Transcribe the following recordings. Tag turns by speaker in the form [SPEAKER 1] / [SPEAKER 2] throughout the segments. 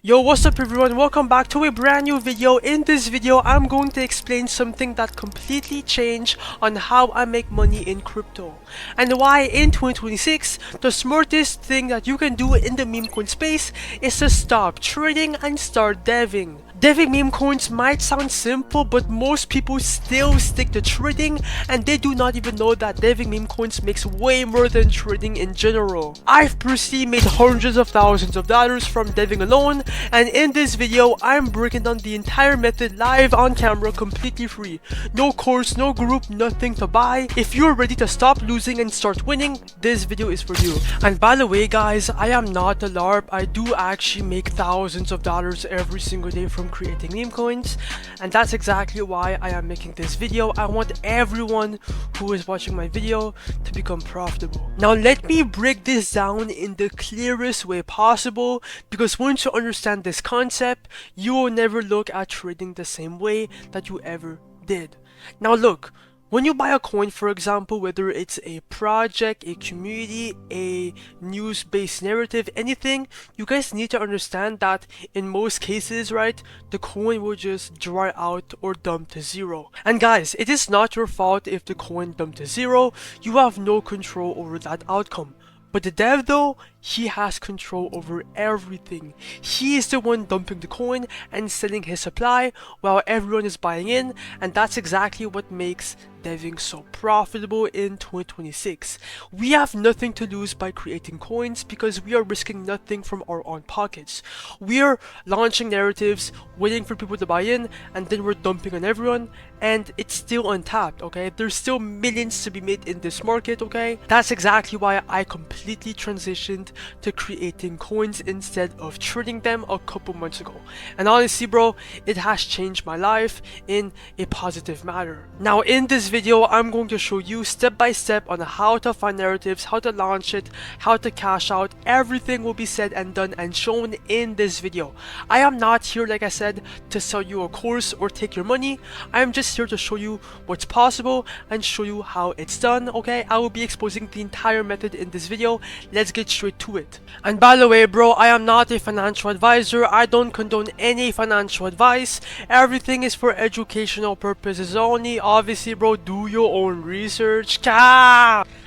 [SPEAKER 1] Yo, what's up everyone, welcome back to a brand new video. In this video, I'm going to explain something that completely changed on how I make money in crypto. And why in 2026, the smartest thing that you can do in the meme coin space is to stop trading and start deving. Deving meme coins might sound simple, but most people still stick to trading and they do not even know that deving meme coins makes way more than trading in general. I've personally made hundreds of thousands of dollars from deving alone, and in this video I'm breaking down the entire method live on camera completely free. No course, no group, nothing to buy. If you're ready to stop losing and start winning, this video is for you. And by the way guys, I am not a LARP. I do actually make thousands of dollars every single day from creating meme coins, and that's exactly why I am making this video. I want everyone who is watching my video to become profitable. Now let me break this down in the clearest way possible, because once you understand this concept, you will never look at trading the same way that you ever did. Now look, when you buy a coin, for example, whether it's a project, a community, a news-based narrative, anything, you guys need to understand that in most cases, right, the coin will just dry out or dump to zero. And guys, it is not your fault if the coin dumped to zero. You have no control over that outcome. But the dev though, he has control over everything. He is the one dumping the coin and selling his supply while everyone is buying in, and that's exactly what makes deving so profitable in 2026. We have nothing to lose by creating coins because we are risking nothing from our own pockets. We are launching narratives, waiting for people to buy in, and then we're dumping on everyone, and it's still untapped, okay? There's still millions to be made in this market, okay? That's exactly why I completely transitioned to creating coins instead of trading them a couple months ago. And honestly bro, it has changed my life in a positive manner. Now in this video, I'm going to show you step by step on how to find narratives, how to launch it, how to cash out. Everything will be said and done and shown in this video. I am not here, like I said, to sell you a course or take your money. I am just here to show you what's possible and show you how it's done, okay? I will be exposing the entire method in this video. Let's get straight to it. And by the way bro, I am not a financial advisor. I don't condone any financial advice. Everything is for educational purposes only. Obviously bro, do your own research.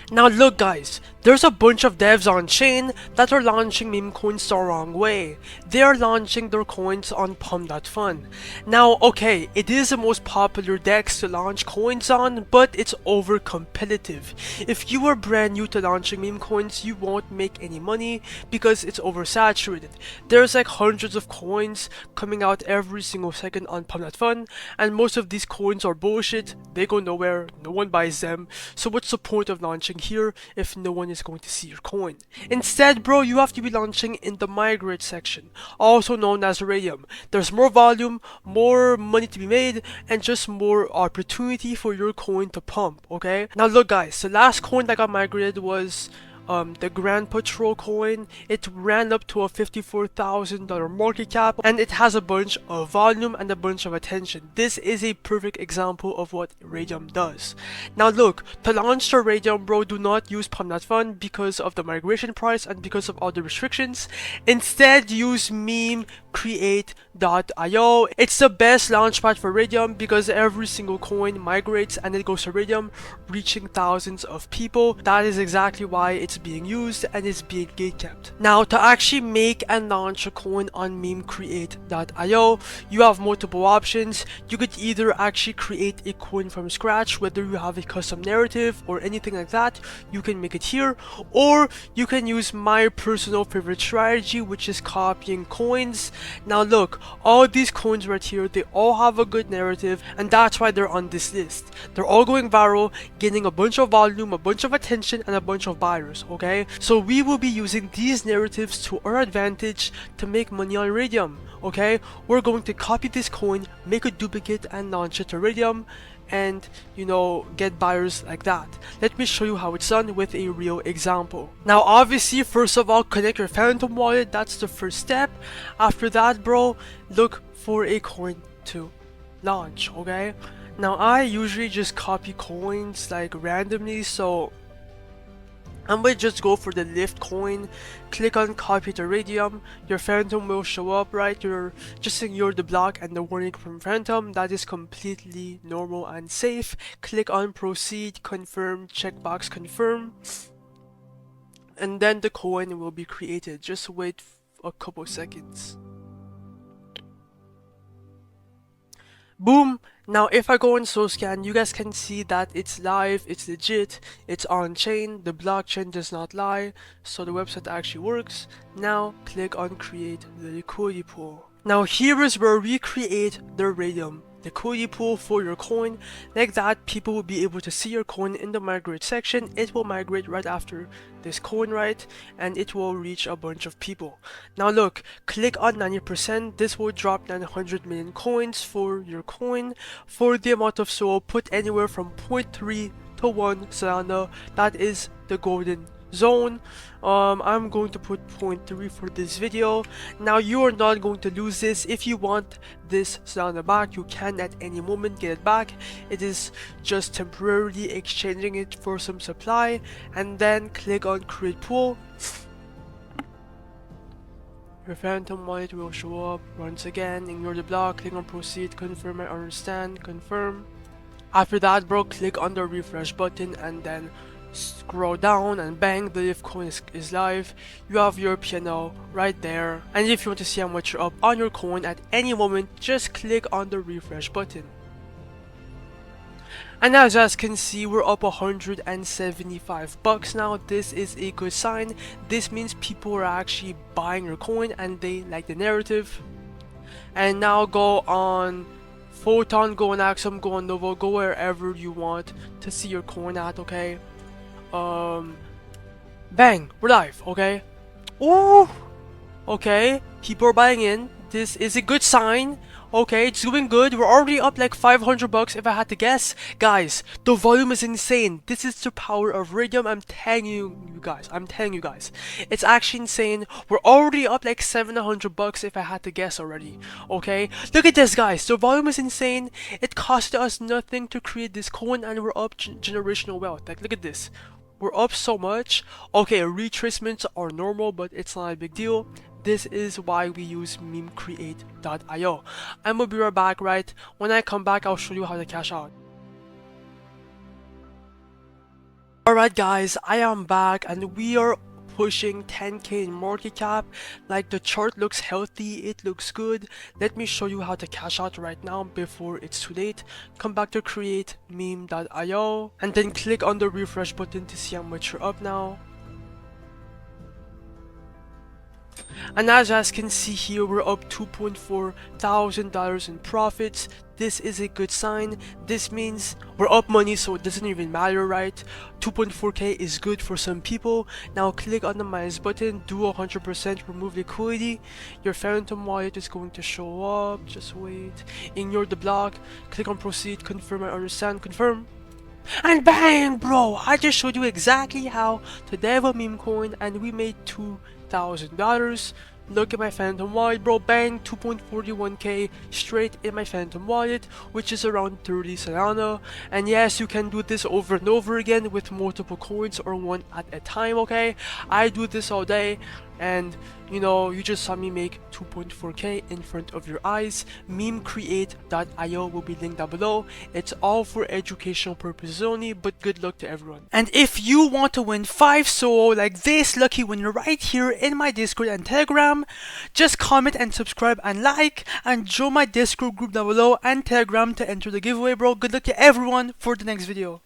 [SPEAKER 1] Now look guys, there's a bunch of devs on chain that are launching meme coins the wrong way. They are launching their coins on Pump.Fun. Now okay, it is the most popular DEX to launch coins on, but it's over competitive. If you are brand new to launching meme coins, you won't make any money because it's oversaturated. There's like hundreds of coins coming out every single second on Pump.Fun, and most of these coins are bullshit. They go nowhere, no one buys them, so what's the point of launching here if no one is going to see your coin? Instead bro, you have to be launching in the migrate section, also known as Radium. There's more volume, more money to be made, and just more opportunity for your coin to pump, okay? Now look guys, the last coin that got migrated was the Grand Patrol coin. It ran up to a $54,000 market cap, and it has a bunch of volume and a bunch of attention. This is a perfect example of what Radium does. Now look, to launch the Radium bro, do not use Pump.Fun because of the migration price and because of all the restrictions. Instead use meme create.io. It's the best launchpad for Radium because every single coin migrates and it goes to Radium, reaching thousands of people. That is exactly why it's being used and is being gatekept. Now to actually make and launch a coin on meme create.io, you have multiple options. You could either actually create a coin from scratch, whether you have a custom narrative or anything like that, you can make it here, or you can use my personal favorite strategy, which is copying coins. Now look, all these coins right here, they all have a good narrative, and that's why they're on this list. They're all going viral, getting a bunch of volume, a bunch of attention, and a bunch of buyers, okay? So we will be using these narratives to our advantage to make money on Radium, okay? We're going to copy this coin, make a duplicate, and launch it to Radium, and you know, get buyers like that. Let me show you how it's done with a real example. Now obviously, first of all, connect your Phantom wallet. That's the first step. After that bro, look for a coin to launch, okay? Now I usually just copy coins like randomly, so I'm gonna just go for the lift coin, click on copy to Radium, your phantom will show up, right? Just ignore the block and the warning from phantom, that is completely normal and safe. Click on proceed, confirm, checkbox confirm, and then the coin will be created. Just wait a couple seconds. Boom! Now if I go on SoScan, you guys can see that it's live, it's legit, it's on chain, the blockchain does not lie, so the website actually works. Now click on create the liquidity pool. Now here is where we create the Radium liquidity pool for your coin. Like that, people will be able to see your coin in the migrate section. It will migrate right after this coin, right? And it will reach a bunch of people. Now look, click on 90%. This will drop 900 million coins for your coin. For the amount of SOL, put anywhere from 0.3 to 1 Solana. That is the golden zone. I'm going to put 0.3 for this video. Now you are not going to lose this. If you want this Solana back, you can at any moment get it back. It is just temporarily exchanging it for some supply, and then click on create pool. Your phantom wallet will show up once again. Ignore the block, click on proceed, confirm, I understand, confirm. After that, bro, click on the refresh button and then scroll down, and bang, the lift coin is live. You have your PNL right there, and if you want to see how much you're up on your coin at any moment, just click on the refresh button. And as you guys can see, we're up 175 bucks now. This is a good sign. This means people are actually buying your coin and they like the narrative. And now go on Photon, go on Axiom, go on Novo, go wherever you want to see your coin at, okay? Bang, we're live, okay? Ooh, okay, people are buying in. This is a good sign. Okay, it's doing good. We're already up like 500 bucks if I had to guess. Guys, the volume is insane. This is the power of Radium. I'm telling you guys. It's actually insane. We're already up like 700 bucks if I had to guess already. Okay, look at this, guys. The volume is insane. It cost us nothing to create this coin, and we're up generational wealth. Like, look at this. We're up so much. Okay, retracements are normal, but it's not a big deal. This is why we use memecreate.io. I'm gonna be right back, right? When I come back, I'll show you how to cash out. Alright guys, I am back and we are pushing 10k in market cap. Like, the chart looks healthy, it looks good. Let me show you how to cash out right now before it's too late. Come back to create meme.io and then click on the refresh button to see how much you're up now. And as you guys can see here, we're up $2.4 thousand in profits. This is a good sign. This means we're up money, so it doesn't even matter, right? 2.4k is good for some people. Now click on the minus button, do 100% remove liquidity. Your phantom wallet is going to show up. Just wait. Ignore the block. Click on proceed, confirm, I understand, confirm. And bang, bro! I just showed you exactly how to dev a meme coin, and we made $2,000. Look at my phantom wallet, bro. Bang, 2.41k straight in my phantom wallet, which is around 30 Solana. And yes, you can do this over and over again with multiple coins or one at a time, okay? I do this all day, and you know, you just saw me make 2.4k in front of your eyes. Memecreate.io will be linked down below. It's all for educational purposes only, but good luck to everyone. And if you want to win 5 solo like this lucky winner right here in my Discord and Telegram, just comment and subscribe and like, and join my Discord group down below and Telegram to enter the giveaway, bro. Good luck to everyone for the next video.